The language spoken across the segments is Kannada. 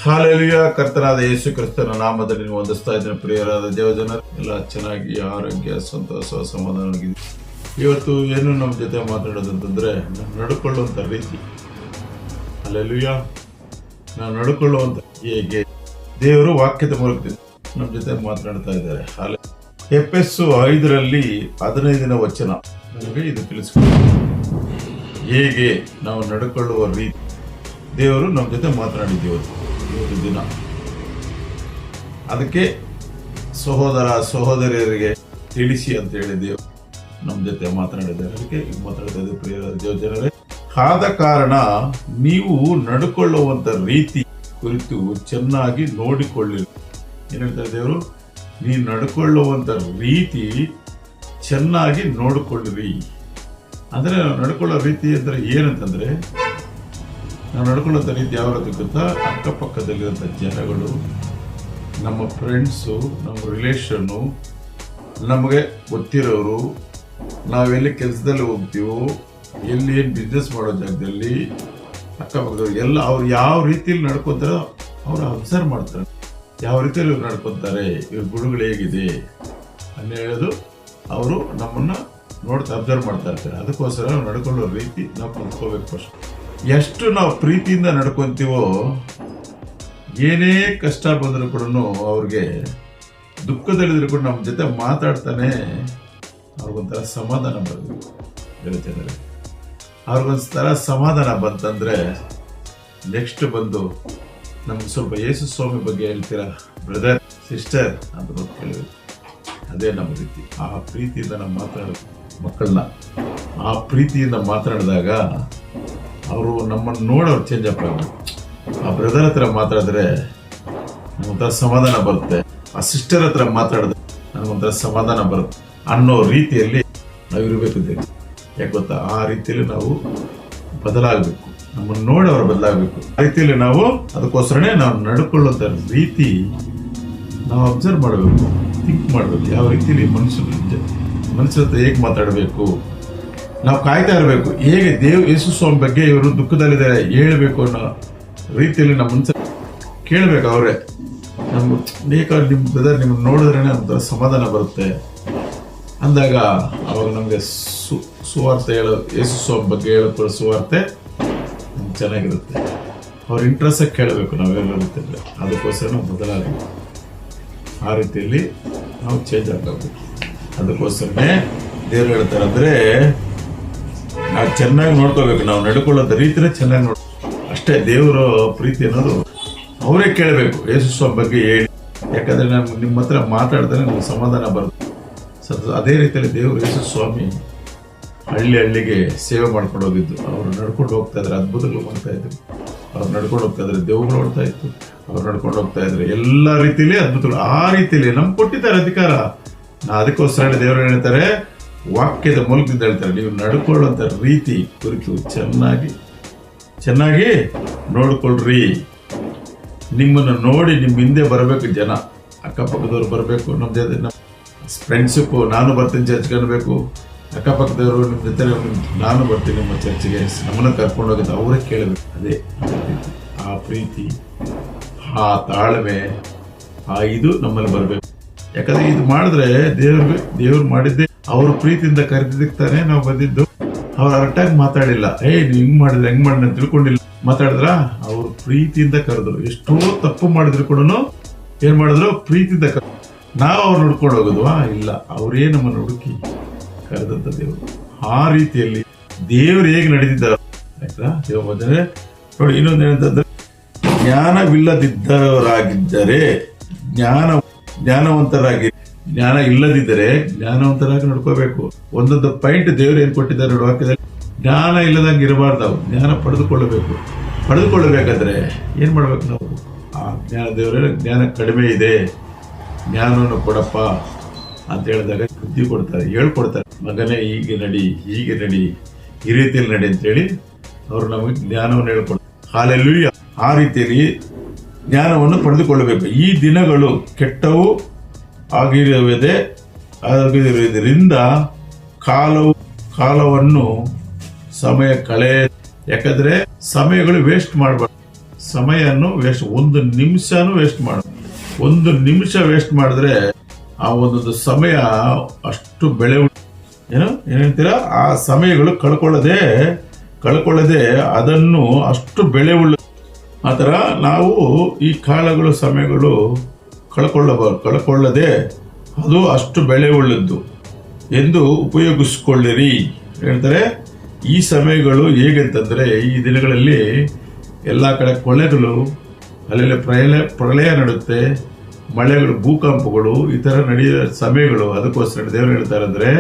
ಹಾಲೆಲೂಯ. ಕರ್ತನಾದ ಯೇಸು ಕ್ರಿಸ್ತನ ನಾಮದಲ್ಲಿ ನೀವು ವಂದಿಸ್ತಾ ಇದ್ದೇನೆ. ಪ್ರಿಯರಾದ ದೇವಜನರು ಎಲ್ಲ ಚೆನ್ನಾಗಿ ಆರೋಗ್ಯ, ಸಂತೋಷ, ಸಮಾಧಾನವಾಗಿದೆ. ಇವತ್ತು ಏನು ನಮ್ಮ ಜೊತೆ ಮಾತಾಡೋದಂತಂದ್ರೆ ನಾವು ನಡ್ಕೊಳ್ಳುವಂತ ರೀತಿ. ಹಾಲೆಲೂಯ. ನಾವು ನಡ್ಕೊಳ್ಳುವಂತ ಹೇಗೆ ದೇವರು ವಾಕ್ಯದ ಮೂಲಕ ನಮ್ಮ ಜೊತೆ ಮಾತನಾಡ್ತಾ ಇದ್ದಾರೆ. ಎಫೆಸ 5:15 ವಚನ ನಮಗೆ ಇದು ತಿಳಿಸ್ಕೊಡ್ತಾರೆ. ಹೇಗೆ ನಾವು ನಡ್ಕೊಳ್ಳುವ ರೀತಿ ದೇವರು ನಮ್ಮ ಜೊತೆ ಮಾತನಾಡಿದ್ದೀವಿ ಇವತ್ತು ದಿನ. ಅದಕ್ಕೆ ಸಹೋದರ ಸಹೋದರಿಯರಿಗೆ ತಿಳಿಸಿ ಅಂತ ಹೇಳಿ ದೇವರು ನಮ್ಮ ಜೊತೆ ಮಾತನಾಡಿದ್ದಾರೆ. ಅದಕ್ಕೆ ಮಾತಾಡ್ತಾ ಇದ್ದೀವಿ ಪ್ರಿಯರಾದ ದೇವಜನರೇ. ಆದ ಕಾರಣ ನೀವು ನಡ್ಕೊಳ್ಳುವಂತ ರೀತಿ ಕುರಿತು ಚೆನ್ನಾಗಿ ನೋಡಿಕೊಳ್ಳಿ. ಏನ್ ಹೇಳ್ತಾರೆ ದೇವರು? ನೀವು ನಡ್ಕೊಳ್ಳುವಂತ ರೀತಿ ಚೆನ್ನಾಗಿ ನೋಡಿಕೊಳ್ಳಿರಿ. ಅಂದ್ರೆ ನಡ್ಕೊಳ್ಳೋ ರೀತಿ ಅಂದ್ರೆ ಏನಂತಂದ್ರೆ, ನಾವು ನಡ್ಕೊಳ್ಳೋಂಥ ರೀತಿ ಯಾವ ರೀತಿ ಗೊತ್ತಾ? ಅಕ್ಕಪಕ್ಕದಲ್ಲಿರುವಂಥ ಜನಗಳು, ನಮ್ಮ ಫ್ರೆಂಡ್ಸು, ನಮ್ಮ ರಿಲೇಷನ್ನು, ನಮಗೆ ಗೊತ್ತಿರೋರು, ನಾವೆಲ್ಲಿ ಕೆಲಸದಲ್ಲಿ ಹೋಗ್ತೀವೋ, ಎಲ್ಲಿ ಏನು ಬಿಸ್ನೆಸ್ ಮಾಡೋ ಜಾಗದಲ್ಲಿ ಅಕ್ಕಪಕ್ಕದವ್ರು ಎಲ್ಲ ಅವ್ರು ಯಾವ ರೀತಿಯಲ್ಲಿ ನಡ್ಕೊತಾರೋ ಅವ್ರು ಅಬ್ಸರ್ವ್ ಮಾಡ್ತಾರೆ. ಯಾವ ರೀತಿಯಲ್ಲಿ ಇವ್ರು ನಡ್ಕೊತಾರೆ, ಇವ್ರ ಗುಣಗಳು ಹೇಗಿದೆ ಅಂತ ಹೇಳೋದು ಅವರು ನಮ್ಮನ್ನ ನೋಡ್ತಾ ಅಬ್ಸರ್ವ್ ಮಾಡ್ತಾ ಇರ್ತಾರೆ. ಅದಕ್ಕೋಸ್ಕರ ನಾವು ನಡ್ಕೊಳ್ಳೋ ರೀತಿ ನಾವು ಕಲ್ತ್ಕೋಬೇಕು. ಫಸ್ಟ್ ಎಷ್ಟು ನಾವು ಪ್ರೀತಿಯಿಂದ ನಡ್ಕೊಂತೀವೋ, ಏನೇ ಕಷ್ಟ ಬಂದರೂ ಕೂಡ ಅವ್ರಿಗೆ, ದುಃಖದಲ್ಲಿದ್ರು ಕೂಡ ನಮ್ಮ ಜೊತೆ ಮಾತಾಡ್ತಾನೆ ಅವ್ರಿಗೊಂಥರ ಸಮಾಧಾನ ಬರಬೇಕು. ಹೇಳ್ತಿದ್ದಾರೆ ಅವ್ರಿಗೊಂಥರ ಸಮಾಧಾನ ಬಂತಂದ್ರೆ ನೆಕ್ಸ್ಟ್ ಬಂದು ನಮ್ಗೆ ಸ್ವಲ್ಪ ಯೇಸು ಸ್ವಾಮಿ ಬಗ್ಗೆ ಹೇಳ್ತೀರಾ ಬ್ರದರ್, ಸಿಸ್ಟರ್ ಅಂತ ಕೇಳಬೇಕು. ಅದೇ ನಮ್ಮ ರೀತಿ. ಆ ಪ್ರೀತಿಯಿಂದ ನಾವು ಮಾತಾಡೋದು ಮಕ್ಕಳನ್ನ, ಆ ಪ್ರೀತಿಯಿಂದ ಮಾತನಾಡಿದಾಗ ಅವರು ನಮ್ಮನ್ನು ನೋಡೋರು ಚೇಂಜ್ ಅಪ್ ಆಗಬೇಕು. ಆ ಬ್ರದರ್ ಹತ್ರ ಮಾತಾಡಿದ್ರೆ ನಮಗೊಂಥರ ಸಮಾಧಾನ ಬರುತ್ತೆ, ಆ ಸಿಸ್ಟರ್ ಹತ್ರ ಮಾತಾಡಿದ್ರೆ ನನಗೊಂಥರ ಸಮಾಧಾನ ಬರುತ್ತೆ ಅನ್ನೋ ರೀತಿಯಲ್ಲಿ ನಾವು ಇರಬೇಕು. ಯಾಕೆ ಗೊತ್ತಾ? ಆ ರೀತಿಯಲ್ಲಿ ನಾವು ಬದಲಾಗಬೇಕು. ನಮ್ಮನ್ನು ನೋಡಿ ಅವರು ಬದಲಾಗಬೇಕು. ಆ ರೀತಿಯಲ್ಲಿ ನಾವು, ಅದಕ್ಕೋಸ್ಕರನೇ ನಾವು ನಡ್ಕೊಳ್ಳುವಂಥ ರೀತಿ ನಾವು ಅಬ್ಸರ್ವ್ ಮಾಡಬೇಕು, ಥಿಂಕ್ ಮಾಡಬೇಕು. ಯಾವ ರೀತಿಯಲ್ಲಿ ಮನುಷ್ಯರ ಹತ್ರ ಹೇಗೆ ಮಾತಾಡಬೇಕು, ನಾವು ಕಾಯ್ತಾ ಇರಬೇಕು. ಹೇಗೆ ಯೇಸು ಸ್ವಾಮಿ ಬಗ್ಗೆ ಇವರು ದುಃಖದಲ್ಲಿದ್ದಾರೆ ಹೇಳಬೇಕು ಅನ್ನೋ ರೀತಿಯಲ್ಲಿ ನಮ್ಮ ಮನಸ್ಸು ಕೇಳಬೇಕು. ಅವರೇ ನಿಮ್ಮ ಬ್ರದರ್ ನಿಮ್ಮನ್ನು ನೋಡಿದ್ರೆ ನಮ್ಗೆ ಸಮಾಧಾನ ಬರುತ್ತೆ ಅಂದಾಗ ಅವಾಗ ನಮಗೆ ಸುವಾರ್ತೆ ಹೇಳೋ, ಯೇಸು ಸ್ವಾಮಿ ಬಗ್ಗೆ ಹೇಳೋ ಸುವಾರ್ತೆ ಚೆನ್ನಾಗಿರುತ್ತೆ. ಅವ್ರ ಇಂಟ್ರೆಸ್ಟ್ ಕೇಳಬೇಕು ನಾವೆಲ್ಲ ರೀತಿಯಲ್ಲಿ. ಅದಕ್ಕೋಸ್ಕರ ನಾವು ಬದಲಾಗಬೇಕು. ಆ ರೀತಿಯಲ್ಲಿ ನಾವು ಚೇಂಜ್ ಆಗಬೇಕು. ಅದಕ್ಕೋಸ್ಕರನೇ ದೇವರು ಹೇಳ್ತಾರೆ, ಅಂದ್ರೆ ನಾವು ಚೆನ್ನಾಗಿ ನೋಡ್ಕೋಬೇಕು. ನಾವು ನಡ್ಕೊಳ್ಳೋದ ರೀತಿನೇ ಚೆನ್ನಾಗಿ ಅಷ್ಟೇ. ದೇವರ ಪ್ರೀತಿ ಅನ್ನೋದು ಅವರೇ ಕೇಳಬೇಕು. ಯೇಸು ಸ್ವಾಮಿ ಬಗ್ಗೆ ಹೇಳಿ. ಯಾಕಂದ್ರೆ ನಿಮ್ಮ ಹತ್ರ ಮಾತಾಡಿದ್ರೆ ನಮ್ಗೆ ಸಮಾಧಾನ ಬರುತ್ತೆ. ಅದೇ ರೀತಿಯಲ್ಲಿ ದೇವರು ಯೇಸು ಸ್ವಾಮಿ ಹಳ್ಳಿಗೆ ಸೇವೆ ಮಾಡ್ಕೊಂಡು ಹೋಗಿದ್ದು. ಅವರು ನಡ್ಕೊಂಡು ಹೋಗ್ತಾ ಇದ್ರೆ ಅದ್ಭುತಗಳು ಮಾಡ್ತಾ ಇದ್ರು. ಅವ್ರು ನಡ್ಕೊಂಡು ಹೋಗ್ತಾ ಇದ್ರೆ ದೇವ್ಗಳು ನೋಡ್ತಾ ಇತ್ತು. ಅವ್ರು ನಡ್ಕೊಂಡು ಹೋಗ್ತಾ ಇದ್ರೆ ಎಲ್ಲ ರೀತಿಯಲ್ಲಿ ಅದ್ಭುತಗಳು. ಆ ರೀತಿಯಲ್ಲಿ ನಮ್ಗೆ ಕೊಟ್ಟಿದ್ದಾರೆ ಅಧಿಕಾರ. ಅದಕ್ಕೋಸ್ಕರ ದೇವರು ಹೇಳ್ತಾರೆ, ವಾಕ್ಯದ ಮೂಲಕದಿಂದ ಹೇಳ್ತಾರೆ, ನೀವು ನಡ್ಕೊಳ್ಳುವಂತ ರೀತಿ ಕುರಿತು ಚೆನ್ನಾಗಿ ನೋಡ್ಕೊಳ್ರಿ. ನಿಮ್ಮನ್ನು ನೋಡಿ ನಿಮ್ಮ ಹಿಂದೆ ಬರಬೇಕು ಜನ, ಅಕ್ಕಪಕ್ಕದವ್ರು ಬರಬೇಕು. ನಮ್ಮ ಜೊತೆ ನಮ್ಮ ಫ್ರೆಂಡ್ಶಿಪ್ಪು, ನಾನು ಬರ್ತೀನಿ ಚರ್ಚ್ಗೆ ಅನ್ಬೇಕು. ಅಕ್ಕಪಕ್ಕದವರು ನಿಮ್ಮ ಜೊತೆ ನಾನು ಬರ್ತೀನಿ ನಿಮ್ಮ ಚರ್ಚ್ಗೆ, ನಮ್ಮನ್ನ ಕರ್ಕೊಂಡು ಹೋಗಿದ್ದು ಅವರೇ ಕೇಳಬೇಕು. ಅದೇ ಆ ಪ್ರೀತಿ, ಆ ತಾಳ್ಮೆ, ಇದು ನಮ್ಮಲ್ಲಿ ಬರಬೇಕು. ಯಾಕಂದ್ರೆ ಇದು ಮಾಡಿದ್ರೆ ದೇವ್ರು ಮಾಡಿದ್ದೆ ಅವ್ರ ಪ್ರೀತಿಯಿಂದ ಕರೆದಿದ್ದಾನೆ ನಾವು ಬಂದಿದ್ದು. ಅವ್ರು ಅರ್ಟಾಗಿ ಮಾತಾಡಿಲ್ಲ, ನೀವು ಹಿಂಗ್ ಮಾಡಿದ್ರೆ ಹೆಂಗ್ ಮಾಡಿ ತಿಳ್ಕೊಂಡಿಲ್ಲ ಮಾತಾಡಿದ್ರ. ಅವ್ರು ಪ್ರೀತಿಯಿಂದ ಕರೆದ್ರು. ಎಷ್ಟೋ ತಪ್ಪು ಮಾಡಿದ್ರು ಕೂಡ ಏನ್ ಮಾಡಿದ್ರು? ಪ್ರೀತಿಯಿಂದ ನಾವು ಅವ್ರು ನೋಡ್ಕೊಂಡು ಹೋಗೋದ್ವಾ? ಇಲ್ಲ, ಅವರೇ ನಮ್ಮನ್ನು ಹುಡುಕಿ ಕರೆದಂತ ದೇವರು. ಆ ರೀತಿಯಲ್ಲಿ ದೇವರು ಹೇಗೆ ನಡೆದಿದ್ದಾರೆ ಆಯ್ತಾ? ದೇವರೇ ನೋಡಿ, ಇನ್ನೊಂದು ಏನಂತಂದ್ರೆ, ಜ್ಞಾನವಿಲ್ಲದಿದ್ದವರಾಗಿದ್ದರೆ ಜ್ಞಾನ ಇಲ್ಲದಿದ್ದರೆ ಜ್ಞಾನವಂತರಾಗಿ ನೋಡ್ಕೋಬೇಕು. ಒಂದೊಂದು ಪಾಯಿಂಟ್ ದೇವರು ಏನ್ ಕೊಟ್ಟಿದ್ದಾರೆ ನೋಡಿ ವಾಕ್ಯದಲ್ಲಿ. ಜ್ಞಾನ ಇಲ್ಲದಂಗೆ ಇರಬಾರ್ದು. ನಾವು ಜ್ಞಾನ ಪಡೆದುಕೊಳ್ಳಬೇಕಾದ್ರೆ ಏನ್ ಮಾಡ್ಬೇಕು? ನಾವು ಆ ಜ್ಞಾನ, ದೇವರೇ ಜ್ಞಾನ ಕಡಿಮೆ ಇದೆ, ಜ್ಞಾನವನ್ನು ಕೊಡಪ್ಪ ಅಂತ ಹೇಳಿದಾಗ ಬುದ್ಧಿ ಕೊಡ್ತಾರೆ, ಹೇಳ್ಕೊಡ್ತಾರೆ. ಮಗನೇ ಹೀಗೆ ನಡಿ, ಈ ರೀತಿಯಲ್ಲಿ ನಡಿ ಅಂತೇಳಿ ಅವರು ನಮಗೆ ಜ್ಞಾನವನ್ನು ಹೇಳ್ಕೊಡ್ತಾರೆ. ಹಾಲೆಲೂಯ. ಆ ರೀತಿಯಲ್ಲಿ ಜ್ಞಾನವನ್ನು ಪಡೆದುಕೊಳ್ಳಬೇಕು. ಈ ದಿನಗಳು ಕೆಟ್ಟವು ಆಗಿರುವುದರಿಂದ ಕಾಲವನ್ನು ಸಮಯ ಯಾಕಂದ್ರೆ ಸಮಯಗಳು ವೇಸ್ಟ್ ಮಾಡಬಾರ್ದು. ಸಮಯವನ್ನು ವೇಸ್ಟ್, ಒಂದು ನಿಮಿಷನೂ ವೇಸ್ಟ್ ಮಾಡ, ಒಂದು ನಿಮಿಷ ವೇಸ್ಟ್ ಮಾಡಿದ್ರೆ ಆ ಒಂದೊಂದು ಸಮಯ ಅಷ್ಟು ಬೆಳೆ ಏನಂತೀರಾ, ಆ ಸಮಯಗಳು ಕಳ್ಕೊಳ್ಳದೆ ಅದನ್ನು ಅಷ್ಟು ಬೆಳೆ ಆ ಥರ ನಾವು ಈ ಕಾಲಗಳು ಸಮಯಗಳು ಕಳ್ಕೊಳ್ಳದೆ ಅದು ಅಷ್ಟು ಬೆಳೆ ಉಳ್ಳದ್ದು ಎಂದು ಉಪಯೋಗಿಸಿಕೊಳ್ಳಿರಿ ಹೇಳ್ತಾರೆ. ಈ ಸಮಯಗಳು ಹೇಗೆಂತಂದ್ರೆ, ಈ ದಿನಗಳಲ್ಲಿ ಎಲ್ಲ ಕಡೆ ಕೊಳೆಗಳು, ಅಲ್ಲೆಲ್ಲ ಪ್ರಳಯ ನಡುತ್ತೆ, ಮಳೆಗಳು, ಭೂಕಂಪಗಳು, ಈ ತರ ನಡೆಯುವ ಸಮಯಗಳು. ಅದಕ್ಕೋಸ್ಕರ ದೇವರು ಹೇಳ್ತಾರೆ ಅಂದ್ರೆ,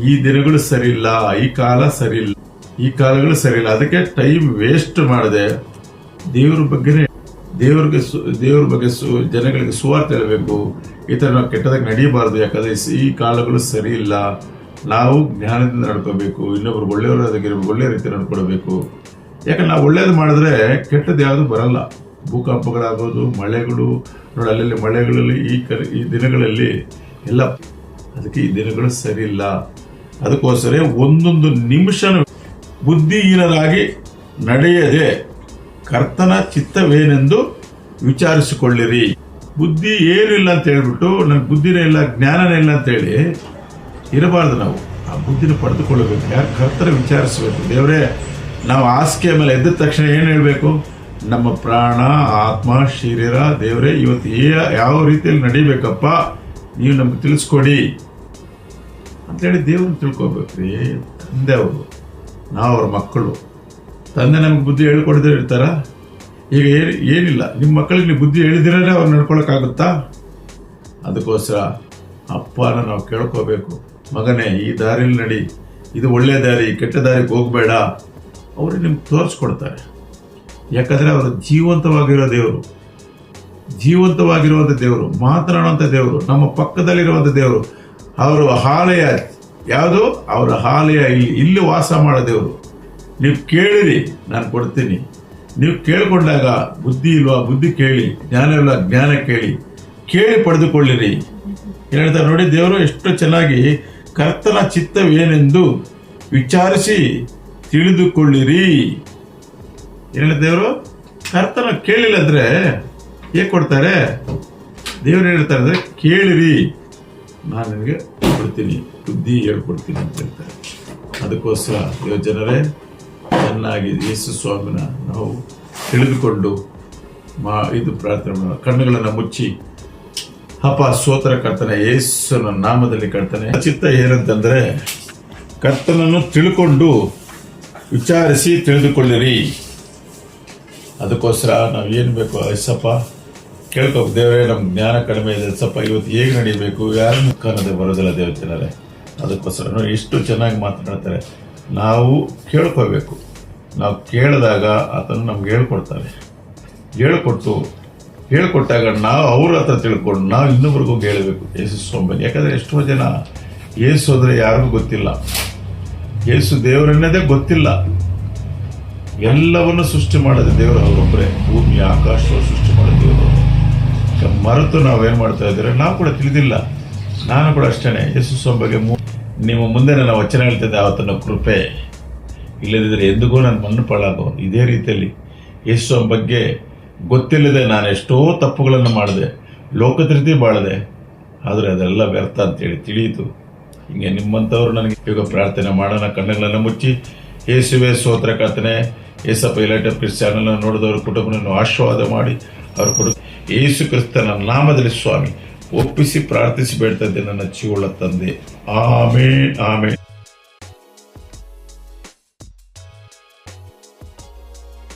ಈ ದಿನಗಳು ಸರಿ ಇಲ್ಲ, ಈ ಕಾಲ ಸರಿ ಇಲ್ಲ, ಈ ಕಾಲಗಳು ಸರಿ ಇಲ್ಲ. ಅದಕ್ಕೆ ಟೈಮ್ ವೇಸ್ಟ್ ಮಾಡದೆ ದೇವ್ರ ಬಗ್ಗೆ ಜನಗಳಿಗೆ ಸುವಾರ್ತೆ ಹೇಳಬೇಕು. ಈ ತರ ನಾವು ಕೆಟ್ಟದಾಗ ನಡೀಬಾರ್ದು. ಯಾಕಂದ್ರೆ ಈ ಕಾಲಗಳು ಸರಿ ಇಲ್ಲ. ನಾವು ಜ್ಞಾನದಿಂದ ನಡ್ಕೋಬೇಕು, ಇನ್ನೊಬ್ರು ಒಳ್ಳೆಯ ರೀತಿ ನಡ್ಕೊಳ್ಬೇಕು. ಯಾಕಂದ್ರೆ ನಾವು ಒಳ್ಳೇದು ಮಾಡಿದ್ರೆ ಕೆಟ್ಟದ್ದು ಯಾವುದು ಬರಲ್ಲ. ಭೂಕಂಪಗಳಾಗೋದು, ಮಳೆಗಳು ನೋಡಿ, ಅಲ್ಲೆಲ್ಲಿ ಮಳೆಗಳಲ್ಲಿ ಈ ದಿನಗಳಲ್ಲಿ ಎಲ್ಲ, ಅದಕ್ಕೆ ಈ ದಿನಗಳು ಸರಿ ಇಲ್ಲ. ಅದಕ್ಕೋಸ್ಕರ ಒಂದೊಂದು ನಿಮಿಷನೂ ಬುದ್ಧಿಹೀನರಾಗಿ ನಡೆಯದೆ ಕರ್ತನ ಚಿತ್ತವೇನೆಂದು ವಿಚಾರಿಸಿಕೊಳ್ಳಿರಿ. ಬುದ್ಧಿ ಏನಿಲ್ಲ ಅಂತ ಹೇಳ್ಬಿಟ್ಟು ನನಗೆ ಬುದ್ಧಿನೇ ಇಲ್ಲ, ಜ್ಞಾನನೇ ಇಲ್ಲ ಅಂತ ಹೇಳಿ ಇರಬಾರ್ದು. ನಾವು ಆ ಬುದ್ಧಿನ ಪಡೆದುಕೊಳ್ಳಬೇಕು. ಯಾರು ಕರ್ತನ ವಿಚಾರಿಸಬೇಕು. ದೇವರೇ, ನಾವು ಹಾಸಿಗೆ ಮೇಲೆ ಎದ್ದ ತಕ್ಷಣ ಏನು ಹೇಳಬೇಕು? ನಮ್ಮ ಪ್ರಾಣ, ಆತ್ಮ, ಶರೀರ, ದೇವರೇ ಇವತ್ತು ಯಾವ ರೀತಿಯಲ್ಲಿ ನಡಿಬೇಕಪ್ಪ, ನೀವು ನಮ್ಗೆ ತಿಳಿಸ್ಕೊಡಿ ಅಂತೇಳಿ ದೇವ್ರನ್ನ ತಿಳ್ಕೊಬೇಕ್ರಿ. ತಂದೆ ಅವರು, ನಾವು ಅವ್ರ ಮಕ್ಕಳು. ತಂದೆ ನಮ್ಗೆ ಬುದ್ಧಿ ಹೇಳ್ಕೊಡದೇ ಇರ್ತಾರ? ಈಗ ಏನಿಲ್ಲ, ನಿಮ್ಮ ಮಕ್ಕಳಿಗೆ ನೀವು ಬುದ್ಧಿ ಹೇಳಿದಿರೇ ಅವ್ರು ನಡ್ಕೊಳಕ್ಕಾಗುತ್ತಾ? ಅದಕ್ಕೋಸ್ಕರ ಅಪ್ಪನ ನಾವು ಕೇಳ್ಕೋಬೇಕು. ಮಗನೇ, ಈ ದಾರಿಲಿ ನಡಿ, ಇದು ಒಳ್ಳೆ ದಾರಿ, ಕೆಟ್ಟ ದಾರಿಗೆ ಹೋಗ್ಬೇಡ. ಅವರು ನಿಮ್ಗೆ ತೋರಿಸ್ಕೊಡ್ತಾರೆ. ಯಾಕಂದ್ರೆ ಅವರು ಜೀವಂತವಾಗಿರುವಂಥ ದೇವರು, ಮಾತನಾಡುವಂಥ ದೇವರು, ನಮ್ಮ ಪಕ್ಕದಲ್ಲಿರುವಂಥ ದೇವರು. ಅವರು ಆಲಯ ಯಾವುದು? ಅವರ ಆಲಯ ಇಲ್ಲಿ ವಾಸ ಮಾಡೋ ದೇವರು. ನೀವು ಕೇಳಿರಿ, ನಾನು ಕೊಡ್ತೀನಿ. ನೀವು ಕೇಳಿಕೊಂಡಾಗ ಬುದ್ಧಿ ಇಲ್ವಾ? ಬುದ್ಧಿ ಕೇಳಿ. ಜ್ಞಾನ ಇಲ್ಲ? ಜ್ಞಾನ ಕೇಳಿ ಪಡೆದುಕೊಳ್ಳಿರಿ. ಹೇಳ್ತಾರೆ ನೋಡಿ, ದೇವರು ಎಷ್ಟು ಚೆನ್ನಾಗಿ ಕರ್ತನ ಚಿತ್ತವೇನೆಂದು ವಿಚಾರಿಸಿ ತಿಳಿದುಕೊಳ್ಳಿರಿ. ಏನ ದೇವರು? ಕರ್ತನ ಕೇಳಿಲ್ಲ ಅಂದ್ರೆ ಹೇಗೆ ಕೊಡ್ತಾರೆ? ದೇವರು ಹೇಳ್ತಾರೆ ಅಂದ್ರೆ, ಕೇಳಿರಿ, ನಾನು ನಿಮಗೆ ಕೊಡ್ತೀನಿ, ಬುದ್ಧಿ ಹೇಳ್ಕೊಡ್ತೀನಿ ಅಂತ ಹೇಳ್ತಾರೆ. ಅದಕ್ಕೋಸ್ಕರ ದೇವ ಜನರೇ, ಚೆನ್ನಾಗಿ ಯೇಸು ಸ್ವಾಮಿನ ನಾವು ತಿಳಿದುಕೊಂಡು ಇದು ಪ್ರಾರ್ಥನೆ ಮಾಡೋಣ. ಕಣ್ಣುಗಳನ್ನು ಮುಚ್ಚಿ, ಅಪ್ಪ ಸ್ತೋತ್ರ ಕರ್ತನೆ, ಯೇಸುನ ನಾಮದಲ್ಲಿ ಕರ್ತನೆ. ಚಿತ್ತ ಏನಂತಂದ್ರೆ, ಕರ್ತನನ್ನು ತಿಳ್ಕೊಂಡು ವಿಚಾರಿಸಿ ತಿಳಿದುಕೊಳ್ಳಿರಿ. ಅದಕ್ಕೋಸ್ಕರ ನಾವು ಏನು ಬೇಕು ಐಸಪ್ಪ ಕೇಳ್ಕೋಬೇಕು. ದೇವರೇ, ನಮ್ಗೆ ಜ್ಞಾನ ಕಡಿಮೆ ಇದೆ ಸಪ್ಪ, ಇವತ್ತು ಹೇಗೆ ನಡೀಬೇಕು, ಯಾರನ್ನು ಕಾಣದೆ ಬರೋದಿಲ್ಲ ದೇವ ಜನರೇ. ಅದಕ್ಕೋಸ್ಕರ ನೋಡಿ ಎಷ್ಟು ಚೆನ್ನಾಗಿ ಮಾತನಾಡ್ತಾರೆ. ನಾವು ಕೇಳ್ಕೋಬೇಕು. ನಾವು ಕೇಳಿದಾಗ ಆತನು ನಮ್ಗೆ ಹೇಳ್ಕೊಡ್ತಾರೆ. ಹೇಳ್ಕೊಟ್ಟಾಗ ನಾವು ಅವ್ರ ಹತ್ರ ತಿಳ್ಕೊಂಡು ನಾವು ಇನ್ನೊಬ್ರಿಗೂ ಹೇಳಬೇಕು ಯೇಸು ಸ್ವಾಮಿ. ಯಾಕಂದ್ರೆ ಎಷ್ಟೋ ಜನ ಯೇಸು ಅಂದ್ರೆ ಯಾರಿಗೂ ಗೊತ್ತಿಲ್ಲ, ಯೇಸು ದೇವರನ್ನದೇ ಗೊತ್ತಿಲ್ಲ. ಎಲ್ಲವನ್ನು ಸೃಷ್ಟಿ ಮಾಡಿದ ದೇವರು ಅವರೊಬ್ಬರೇ. ಭೂಮಿ ಆಕಾಶವನ್ನು ಸೃಷ್ಟಿ ಮಾಡಿದ ದೇವರು ಮರೆತು ನಾವೇನು ಮಾಡ್ತಾ ಇದ್ದೀರ? ನಾವು ಕೂಡ ತಿಳಿದಿಲ್ಲ. ನಾನು ಕೂಡ ಅಷ್ಟೇನೆ. ಯೇಸು ಸ್ವಾಮಿ ಬಗ್ಗೆ ನಿಮ್ಮ ಮುಂದೆ ನನ್ನ ವಚನ ಹೇಳ್ತಿದ್ದೆ, ಆತನ ಕೃಪೆ ಇಲ್ಲದಿದ್ದರೆ ಎಂದಿಗೂ ನಾನು ಮಣ್ಣು ಪಾಳಾಗೋ. ಇದೇ ರೀತಿಯಲ್ಲಿ ಯೇಸು ಬಗ್ಗೆ ಗೊತ್ತಿಲ್ಲದೆ ನಾನು ಎಷ್ಟೋ ತಪ್ಪುಗಳನ್ನು ಮಾಡಿದೆ, ಲೋಕದ ರೀತಿ ಬಾಳದೆ, ಆದರೆ ಅದೆಲ್ಲ ವ್ಯರ್ಥ ಅಂತೇಳಿ ತಿಳಿಯಿತು. ಹಿಂಗೆ ನಿಮ್ಮಂಥವ್ರು ನನಗೆ ಈಗ ಪ್ರಾರ್ಥನೆ ಮಾಡೋಣ. ಕಣ್ಣುಗಳನ್ನು ಮುಚ್ಚಿ, ಯೇಸುವೆ ಸ್ತೋತ್ರ ಕರ್ತನೆ, ಯೇಸಪ್ಪ ಇಲೈಟ್ ಆಫ್ ಕ್ರಿಸ್ಟ್ ಚಾನಲ್ ನೋಡಿದವರು ಕುಟುಂಬವನ್ನು ಆಶೀರ್ವಾದ ಮಾಡಿ ಅವರ ಕುಟುಂಬ ಯೇಸು ಕ್ರಿಸ್ತನ ನಾಮದಲ್ಲಿ ಸ್ವಾಮಿ ಒಪ್ಪಿಸಿ ಪ್ರಾರ್ಥಿಸಿ ಬೇಡ್ತಾ ಇದ್ದೆ ನನ್ನ ಜೀವಳ ತಂದೆ. ಆಮೇನ್, ಆಮೇನ್.